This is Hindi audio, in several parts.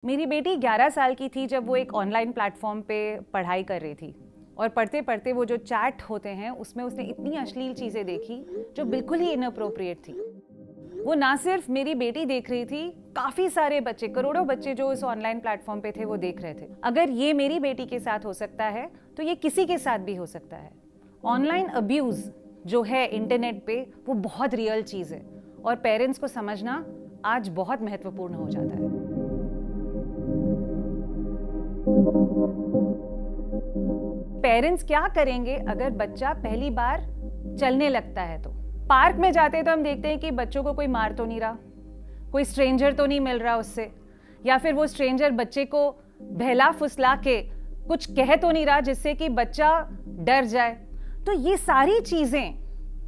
मेरी बेटी 11 साल की थी जब वो एक ऑनलाइन प्लेटफॉर्म पे पढ़ाई कर रही थी और पढ़ते पढ़ते वो जो चैट होते हैं उसमें उसने इतनी अश्लील चीज़ें देखी जो बिल्कुल ही इनअप्रोप्रिएट थी। वो ना सिर्फ मेरी बेटी देख रही थी, काफ़ी सारे बच्चे, करोड़ों बच्चे जो उस ऑनलाइन प्लेटफॉर्म पे थे वो देख रहे थे। अगर ये मेरी बेटी के साथ हो सकता है तो ये किसी के साथ भी हो सकता है। ऑनलाइन अब्यूज़ जो है इंटरनेट पे वो बहुत रियल चीज़ है और पेरेंट्स को समझना आज बहुत महत्वपूर्ण हो जाता है। पेरेंट्स क्या करेंगे अगर बच्चा पहली बार चलने लगता है? तो पार्क में जाते हैं तो हम देखते हैं कि बच्चों को कोई मार तो नहीं रहा, कोई स्ट्रेंजर तो नहीं मिल रहा उससे, या फिर वो स्ट्रेंजर बच्चे को बहला फुसला के कुछ कह तो नहीं रहा जिससे कि बच्चा डर जाए। तो ये सारी चीजें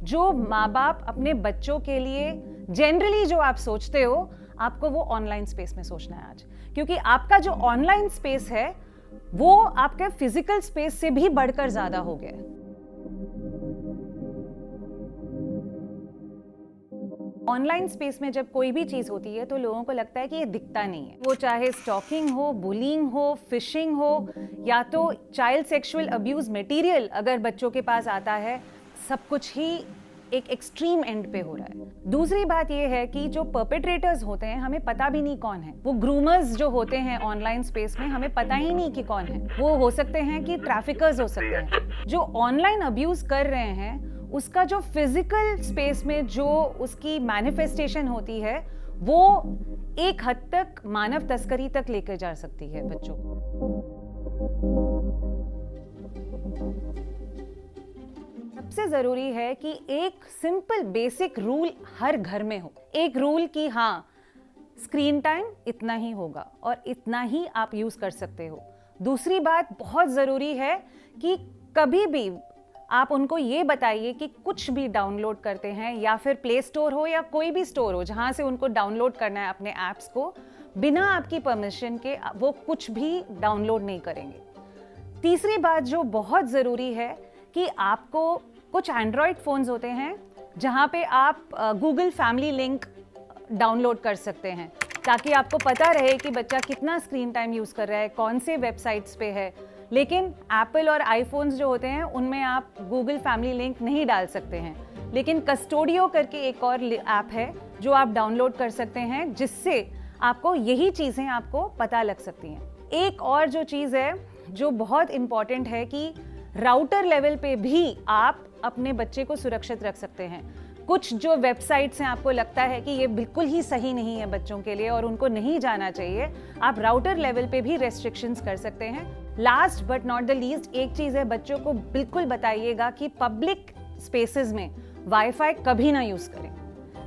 जो माँ बाप अपने बच्चों के लिए जनरली जो आप सोचते हो, आपको वो ऑनलाइन स्पेस में सोचना है आज, क्योंकि आपका जो ऑनलाइन स्पेस है वो आपके फिजिकल स्पेस से भी बढ़कर ज्यादा हो गया है। ऑनलाइन स्पेस में जब कोई भी चीज होती है तो लोगों को लगता है कि ये दिखता नहीं है, वो चाहे स्टॉकिंग हो, बुलिंग हो, फिशिंग हो, या तो चाइल्ड सेक्सुअल अब्यूज मटेरियल अगर बच्चों के पास आता है, सब कुछ ही एक एक्सट्रीम एंड पे हो रहा है। दूसरी बात ये है कि जो परपेट्रेटर्स होते हैं हमें पता भी नहीं कौन है। वो ग्रूमर्स जो होते हैं ऑनलाइन स्पेस में हमें पता ही नहीं कि कौन है। वो हो सकते हैं कि ट्रैफिकर्स हो सकते हैं। जो ऑनलाइन अब्यूज कर रहे हैं उसका जो फिजिकल स्पेस में जो उसकी मैनिफेस्टेशन होती है वो एक हद तक मानव तस्करी तक लेकर जा सकती है बच्चों को। सबसे जरूरी है कि एक सिंपल बेसिक रूल हर घर में हो। एक रूल कि हाँ, स्क्रीन टाइम इतना ही होगा और इतना ही आप यूज कर सकते हो। दूसरी बात बहुत जरूरी है कि कभी भी आप उनको ये बताइए कि कुछ भी डाउनलोड करते हैं, या फिर प्ले स्टोर हो या कोई भी स्टोर हो जहां से उनको डाउनलोड करना है अपने ऐप्स को, बिना आपकी परमिशन के वो कुछ भी डाउनलोड नहीं करेंगे। तीसरी बात जो बहुत ज़रूरी है कि आपको कुछ एंड्रॉयड फ़ोन्स होते हैं जहां पे आप गूगल फैमिली लिंक डाउनलोड कर सकते हैं, ताकि आपको पता रहे कि बच्चा कितना स्क्रीन टाइम यूज़ कर रहा है, कौन से वेबसाइट्स पे है। लेकिन एप्पल और आईफोन्स जो होते हैं उनमें आप गूगल फैमिली लिंक नहीं डाल सकते हैं। लेकिन कस्टोडियो करके एक और ऐप है जो आप डाउनलोड कर सकते हैं, जिससे आपको यही चीज़ें आपको पता लग सकती हैं। एक और जो चीज़ है जो बहुत इम्पॉर्टेंट है कि राउटर लेवल पे भी आप अपने बच्चे को सुरक्षित रख सकते हैं। कुछ जो वेबसाइट्स हैं आपको लगता है कि ये बिल्कुल ही सही नहीं है बच्चों के लिए और उनको नहीं जाना चाहिए, आप राउटर लेवल पे भी रेस्ट्रिक्शंस कर सकते हैं। Last but not the least एक चीज़ है, बच्चों को बिल्कुल बताइएगा कि पब्लिक स्पेसेस में वाईफाई कभी ना यूज़ करें,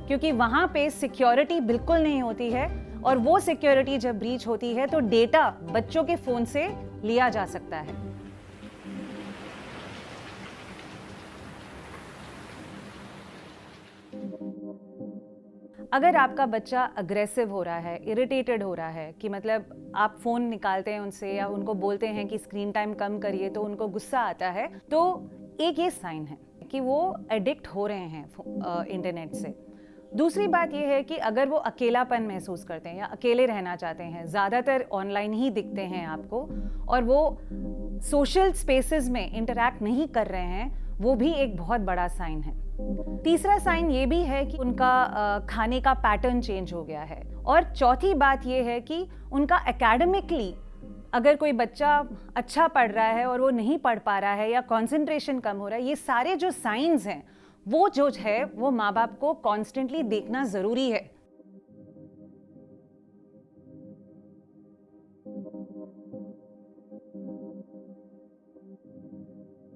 क्योंकि वहाँ पे सिक्योरिटी बिल्कुल नहीं होती है और वो सिक्योरिटी जब ब्रीच होती है तो डेटा बच्चों के फ़ोन से लिया जा सकता है। अगर आपका बच्चा अग्रेसिव हो रहा है, इरिटेटेड हो रहा है, कि मतलब आप फ़ोन निकालते हैं उनसे या उनको बोलते हैं कि स्क्रीन टाइम कम करिए तो उनको गुस्सा आता है, तो एक ये साइन है कि वो एडिक्ट हो रहे हैं इंटरनेट से। दूसरी बात ये है कि अगर वो अकेलापन महसूस करते हैं या अकेले रहना चाहते हैं, ज़्यादातर ऑनलाइन ही दिखते हैं आपको, और वो सोशल स्पेसेस में इंटरैक्ट नहीं कर रहे हैं, वो भी एक बहुत बड़ा साइन है। तीसरा साइन ये भी है कि उनका खाने का पैटर्न चेंज हो गया है। और चौथी बात ये है कि उनका एकेडमिकली अगर कोई बच्चा अच्छा पढ़ रहा है और वो नहीं पढ़ पा रहा है या कंसंट्रेशन कम हो रहा है, ये सारे जो साइंस हैं वो जो है वो माँ बाप को कॉन्स्टेंटली देखना ज़रूरी है।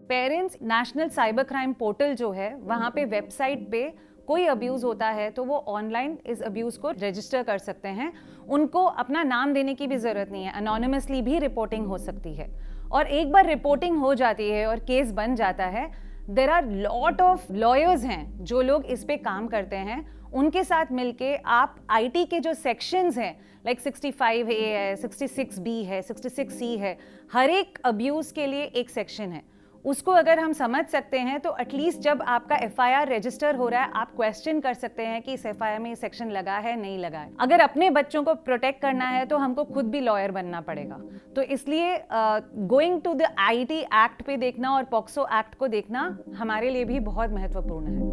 Parents national cyber crime portal जो है वहाँ पे वेबसाइट पे कोई अब्यूज़ होता है तो वो ऑनलाइन इस अब्यूज़ को रजिस्टर कर सकते हैं। उनको अपना नाम देने की भी ज़रूरत नहीं है, अनोनिमसली भी रिपोर्टिंग हो सकती है। और एक बार रिपोर्टिंग हो जाती है और केस बन जाता है, there are lot of lawyers हैं जो लोग इस पे काम करते हैं, उनके साथ मिलके आप आईटी के जो सेक्शंस हैं, लाइक 65A है, 66B है, 66C है, हर एक अब्यूज़ के लिए एक सेक्शन है, उसको अगर हम समझ सकते हैं तो एटलीस्ट जब आपका एफआईआर रजिस्टर हो रहा है आप क्वेश्चन कर सकते हैं कि इस एफआईआर में ये सेक्शन लगा है नहीं लगा है। अगर अपने बच्चों को प्रोटेक्ट करना है तो हमको खुद भी लॉयर बनना पड़ेगा। तो इसलिए going to the IT act पे देखना और पॉक्सो एक्ट को देखना हमारे लिए भी बहुत महत्वपूर्ण है।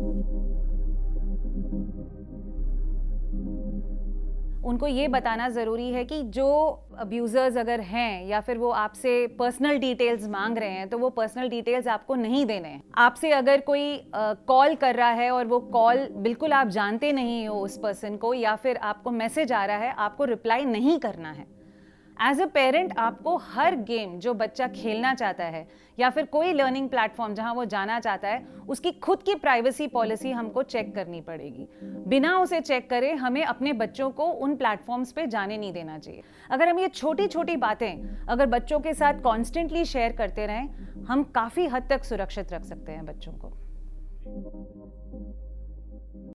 उनको ये बताना ज़रूरी है कि जो अब्यूज़र्स अगर हैं या फिर वो आपसे पर्सनल डिटेल्स मांग रहे हैं तो वो पर्सनल डिटेल्स आपको नहीं देने हैं। आपसे अगर कोई कॉल कर रहा है और वो कॉल बिल्कुल आप जानते नहीं हो उस पर्सन को, या फिर आपको मैसेज आ रहा है, आपको रिप्लाई नहीं करना है। एज अ पेरेंट आपको हर गेम जो बच्चा खेलना चाहता है या फिर कोई लर्निंग प्लेटफॉर्म जहां वो जाना चाहता है, उसकी खुद की प्राइवेसी पॉलिसी हमको चेक करनी पड़ेगी। बिना उसे चेक करे हमें अपने बच्चों को उन प्लेटफॉर्म्स पे जाने नहीं देना चाहिए। अगर हम ये छोटी छोटी बातें अगर बच्चों के साथ कॉन्स्टेंटली शेयर करते रहें, हम काफ़ी हद तक सुरक्षित रख सकते हैं बच्चों को।